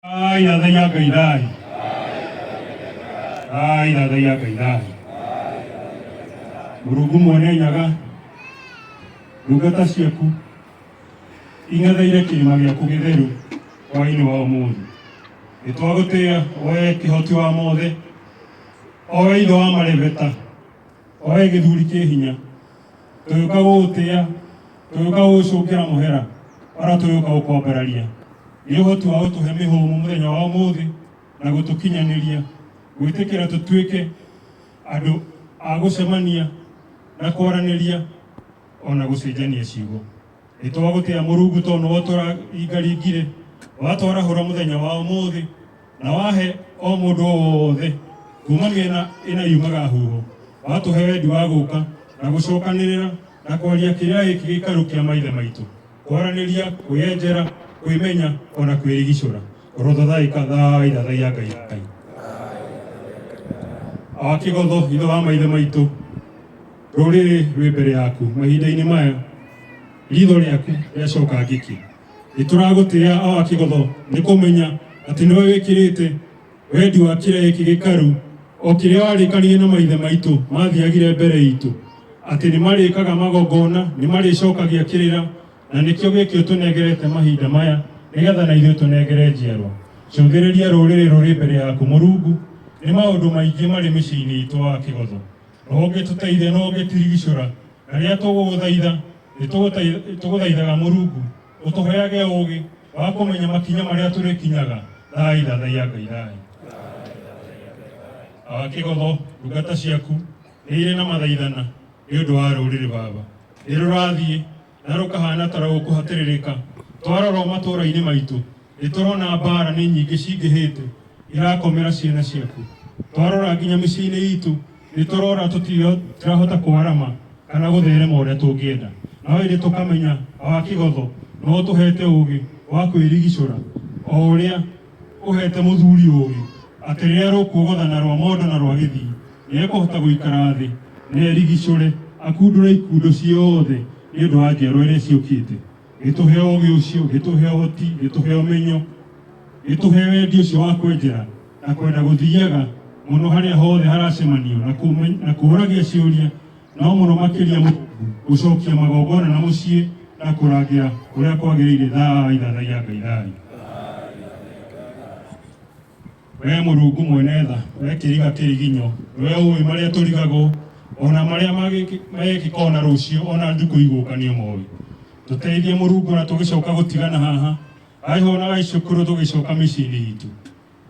Ai dathaya Ngai. Ai dathaya Ngai. Mũrungu mwene nyaga ndungata ciaku ing'etheire kĩrĩma gĩaku gĩtheru hwaĩ-inĩ wa ũmũthĩ. Nĩtwagũtĩĩa wee kĩhoti wa mothe, owe ithe wa marebeta, owe gĩthuri kĩ hinya. Tũgĩũka gũgũtĩĩa, tũgĩũka gũgũcũngĩra mũhera, ara tũgĩũka gũkombereria nĩ ũhoti wa gũtũhe mĩhũmũ mũthenya wa ũmũthĩ na gũtũkinyanĩria gwĩtĩkĩra tũtuĩke andũ a gũcemania na kwaranĩria ona gũcenjania ciugo. Nĩtwagũtĩĩa Mũrungu tondũ nĩwe tũraringaringire, watwarahũra mũthenya wa ũmũthĩ na wahe o mũndũ wothe kuma mĩena ĩna yumaga huho, watũhe wendi wa gũka na gũcokanĩrĩra na kwaria kĩrĩa gĩkĩ gĩikaro kĩa maithe maitũ, kwaranĩria, kwĩyenjera, kwĩmenya ona kwĩrigicũra. Orothathaika thai thathaia Ngai. Akĩgotho ithe wa maithe maitũ, rũrĩrĩ rwĩ mbere yaku mahinda-inĩ maya, ritho rĩaku rĩacoka ngĩki. Nĩtũragũtĩĩa o Akĩgotho nĩ kũmenya atĩ nĩwe wĩkĩrĩte wendi wa kĩrĩa gĩkĩ gĩkaru, o kĩrĩa warĩkanĩire na maithe maitũ mathiagire mbere itũ, atĩ nĩ marĩkaga magongona, nĩ marĩcokagia kĩrĩra, na nĩkĩo gĩkĩ ũtũnengerete mahinda maya nĩgetha na ithuĩ tũnengere njiarwa. Cũthĩrĩria rũrĩrĩ rũrĩ mbere yaku Mũrungu, nĩ maũndũ maingĩ marĩ mĩciĩ-inĩ itũ wa Akĩgotho. No ũngĩtũteithia no ũngĩtirigicũra, na rĩrĩa tũgũgũthaitha nĩtũgũthaithaga Mũrungu ũtũheage ũũgĩ wa kũmenya makinya marĩa tũrĩkinyaga. Thai thathaia Ngai thai. Akĩgotho ndungata ciaku nĩ irĩ na mathaithana nĩ ũndũ wa rũrĩrĩ Baba, nĩ rũrathiĩ na rũkahana ta rũgũkũhatĩrĩrĩka. Twarora matũũra-inĩ maitũ nĩtũrona mbara nĩ nyingĩ cingĩhĩte irakomera ciana ciaku. Twarora nginya mĩciĩ-inĩ itũ nĩtũrora tũtirahota kwarama kana gũtherema ũrĩa tũngĩenda. No ĩndĩ tũkamenya o Akĩgotho no tũhete ũũgĩ wa kwĩrigicũra, o ũrĩa ũhete mũthuri ũũgĩ atĩ rĩrĩa rũkuogothana rwa mondo na rwa gĩthii nĩekũhota gũikara thĩ na erigicũre, akundũre ikundo ciothe nĩ ũndũ wa njiarwa iria ciũkĩte. Gĩtũhe ũũgĩ ũcio, gĩtũhe ũhoti, gĩtũhe ũmenyo, gĩtũhe wendi ũcio wa kwenjera na kwenda gũthiaga mũno harĩa hothe haracemanio na kũũragia ciũria, no mũno makĩria Mũrungu gũcokia magongona na mũciĩ na kũrangĩra ũrĩa kwagĩrĩire. Thai thathaia Ngai thai. Wee Mũrungu mwene tha, wee kĩriga kĩriginyo, wee ũĩ marĩa tũrigagwo ona marĩa magĩkĩka ona rũciũ ona ndukũ igũkanio moĩ. Tũteithie Mũrungu na tũgĩcoka gũtigana haha aiho na gaicũkũrũ tũgĩcoka mĩciĩ-inĩ itũ.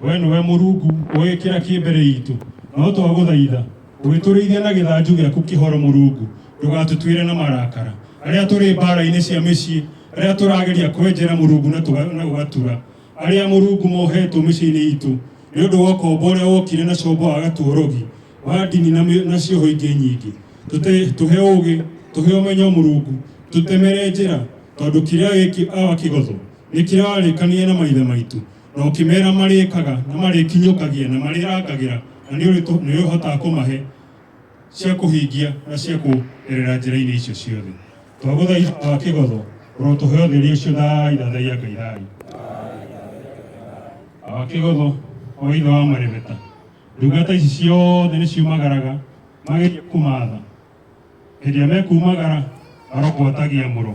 Wee nĩwe Mũrungu ũĩ kĩrĩa kĩ mbere itũ, no twagũthaitha ũgĩtũrĩithia na gĩthanju gĩaku kĩhoro Mũrungu, ndũgatũtuĩre na marakara arĩa tũrĩ mbara-inĩ cia mĩciĩ, arĩa tũrageria kwenjera Mũrungu na gũgatura, arĩa Mũrungu mohetwo mĩciĩ-inĩ itũ nĩ ũndũ wa ũkombo ũrĩa wokire na combo wa gatũrogi wa ndini na cioho ingĩ nyingĩ. Tũhe ũũgĩ, tũhe ũmenyo Mũrungu, tũtemere njĩra, tondũ kĩrĩa gĩkĩ o Akĩgotho nĩ kĩrĩa warĩkanĩire na maithe maitũ, na ũkĩmera marĩkaga na marĩkinyũkagia na marĩrangagĩra, na nĩ ũhotaga kũmahe cia kũhingia na cia kũgerera njĩra-inĩ icio ciothe. Twagũthaitha o Akĩgotho ũrotũhe ũtheri ũcio. Thai thathaia Ngai thai. O Akĩgotho o ithe wa marebeta, ndungata ici ciothe nĩ ciumagaraga mageria kũmatha, hĩndĩ ĩrĩa mekumagara marogwatagia mũro,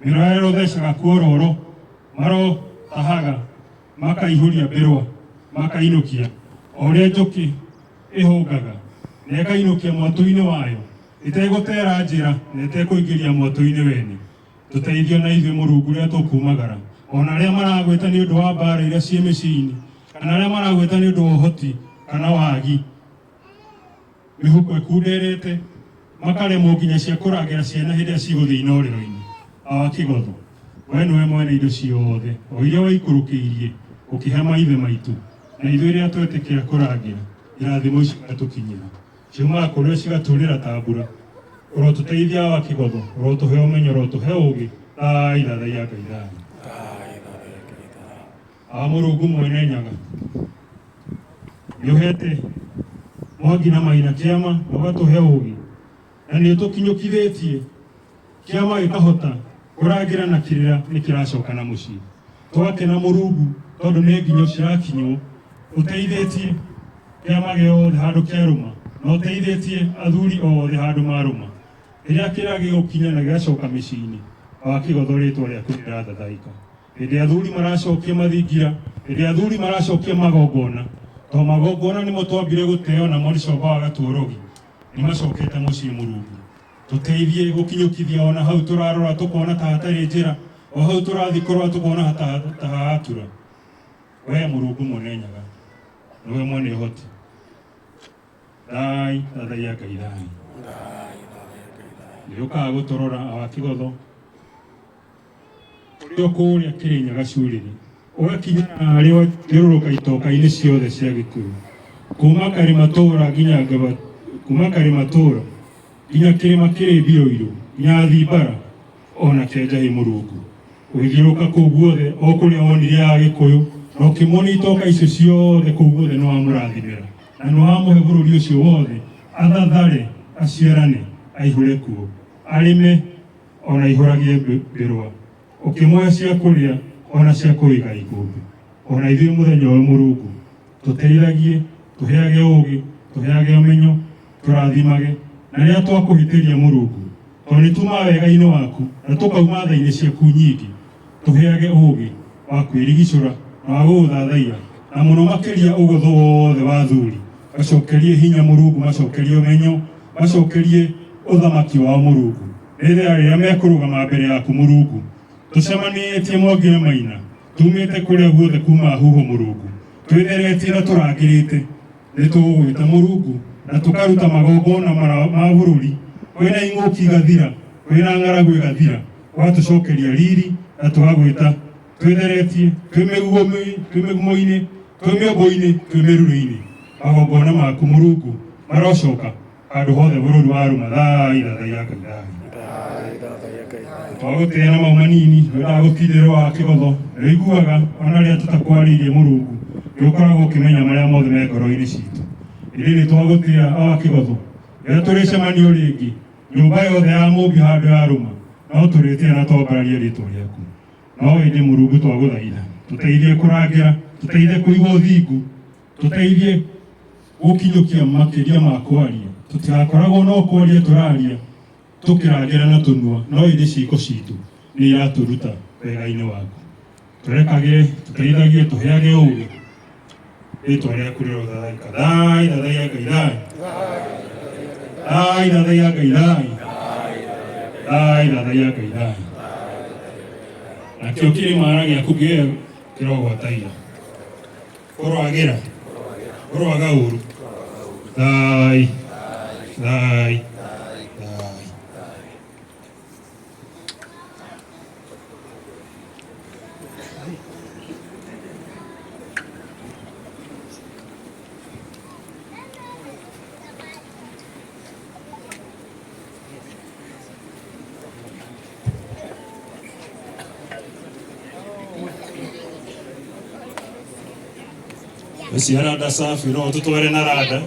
mĩro ĩrĩa ũthecaga kuororo marotahaga makaihũria mbĩrwa makainũkia, o ũrĩa njũkĩ ĩhũngaga na ĩkainũkia mwatũ-inĩ wayo ĩtegũtera njĩra na ĩtekũingĩria mwatũ-inĩ wene. Tũteithio na ithuĩ Mũrungu rĩrĩa tũkumagara, ona arĩa maragwĩta nĩ ũndũ wa mbara iria ciĩ mĩciĩ-inĩ, kana arĩa maragwĩta nĩ ũndũ wa ũhoti kana wagi, mĩhuko ĩkunderete makaremwo nginya cia kũrangĩra ciana hĩndĩ ĩrĩa cigũthiĩ inorero-inĩ. O Akĩgotho wee nĩwe mwene indo ciothe, o iria waikũrũkĩirie ũkĩhe maithe maitũ, na ithuĩ rĩrĩa twetĩkĩra kũrangĩra irathimo icio igatũkinyĩra, ciumaga kũrĩa cigatũrĩra ta mbura. Ũrotũteithia o Akĩgotho, ũrotũhe ũmenyo, ũrotũhe ũũgĩ. Thai thathaia Ngai thai. Mũrungu mwene nyaga nĩũhete Mwangi na Maina kĩama na ũgatũhe ũũgĩ, na nĩũtũkinyũkithĩtie kĩama gĩkahota kũrangĩra na kĩrĩra nĩ kĩracoka na mũciĩ. Twakena Mũrungu tondu nĩ nginyo cirakinywo ũteithĩtie kĩama gĩothe handũ kĩarũma na ũteithĩtie athuri othe handũ marũma rĩrĩa kĩrĩa gĩgũkinya na gĩgacoka mĩciĩ-inĩ Wakĩgotho rĩtwa rĩaku rĩrathathaĩka hĩndĩ athuri maracokia mathingira hĩndĩ athuri maracokia magongona to magongona nĩmo twambire gũteo na Mũricoba wa Gatũrũgi nĩmacokete mũciĩ Mũrungu tũteithie gũkinyũkithia ona hau tũrarora tũkona ta hatarĩ njĩra o hau tũrathi kũrora tũkona ta hatura we Mũrungu mwene nyaga niwe mwene ũhoti thai thathaia Ngai thai nĩũkaga gũtũrora Wakĩgotho ũrĩ o kũrĩa Kĩrĩnyaga Curĩrĩ ũgakinya harĩa ũthiũrũrũka itoka-inĩ ciothe cia Gĩkũyũ kuma Karĩmatũũra nginya Ngaba kuma Karĩmatũũra nginya kĩrĩma kĩrĩ Mbirũirũ nginya Thimbara ona Kĩenjahĩ Mũrungu ũgĩthiũrũrũka kũu guothe o kũrĩa wonire Agĩkũyũ na ũkĩmuonia itoka icio ciothe kũu guothe nĩwamũrathimĩra na nĩwamũhe bũrũri ũcio wothe athathare aciarane aihũre kuo arĩme ona ihũragie mbĩrwa ũkĩmũhe cia kũrĩa ona cia kũiga ikũmbĩ ona ithuĩ mũthenya ũyũ Mũrungu tũteithagie tũheage ũũgĩ tũheage ũmenyo tũrathimage na rĩrĩa twakũhĩtĩria Mũrungu tondũ nĩtuma wega-inĩ waku na tũkauma tha-inĩ ciaku nyingĩ tũheage ũũgĩ wa kwĩrigicũra na wa gũgũthathaiya na mũno makĩria ũgũthũ wothe wa athuri macokerie hinya Mũrungu macokerie ũmenyo macokerie ũthamaki wao Mũrungu rĩrĩa mekũrũgama mbere yaku Mũrungu tũcemanĩtie Mwangi na Maina tumĩte kũrĩa guothe kuma huho Mũrungu twĩtheretie na tũrangĩrĩte nĩtũgũgwĩta Mũrungu na tũkaruta magongona ma bũrũri kwĩna ing'ũki gathira kwĩna ng'aragu gathira ũgatũcokeria riri na tũgagwĩta twĩtheretie twĩ mĩgumo-inĩ twĩ mĩombo-inĩ twĩ mĩruru-inĩ magongona maku Mũrungu marocoka handũ hothe bũrũri warũma thai thathaia Ngai thai twagũteana mau manini ndagũtindĩrwo Wakĩgotho rĩiguaga ona rĩrĩa tũtakwarĩirie Mũrungu nĩũkoragwo ũkĩmenya marĩa mothe me ngoro-inĩ citũ ĩndĩ nĩtwagũtĩa Wakĩgotho rĩrĩa tũrĩcemanio rĩngĩ nyũmba yothe ya mũmbi handũ yarũma no tũrĩtĩa na twambararie rĩtwa rĩaku no ĩndĩ Mũrungu twagũthaitha tũteithie kũrangĩra tũteithie kũigua ũthingu tũteithie gũkinyũkia makĩria ma kwaria tũtigakoragwo no kwaria tũraria tũkĩrangĩra na tũnua no ĩndĩ ciĩko citũ nĩ iratũruta wega-inĩ waku tũrekage tũteithagie tũheage ũũgĩ rĩtwa rĩaku rĩrothathaĩka thai thathaia Ngai thai thai thathaia Ngai thai thai thathaia Ngai thai nakĩo kĩrĩmara gĩaku kĩrogwataia kũrwagĩra kũrwaga ũru thai thai Ciana safi no tutware na rada